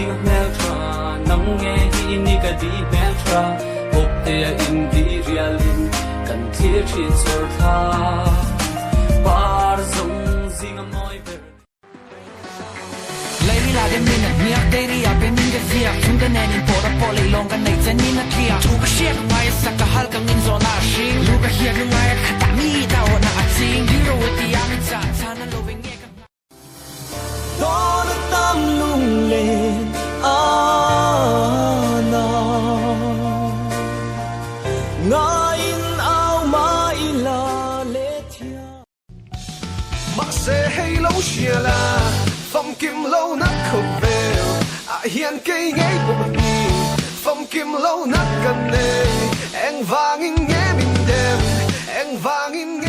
ding meltra nang nge hi ni ka di meltra hop te in di realin kan thir thi chor tha par zong zing moi ber lấy la de mina miak de ria pe min de via chung de nen por a pole long kan nei chen na kia tu ka shit mai sa ka hal kan in zona shing lu ka hier ngai ka mi da na a sing hero with the am cha cha na lo veng ka đó là tâm lung lên na ngài in ao mai la lê thia mặc sẽ hay lâu xia la phong kim lâu nát khẩu về hiền cây ngay bụng nhì phong kim lâu nát gần đây em vàng in nghe mình đêm em vàng in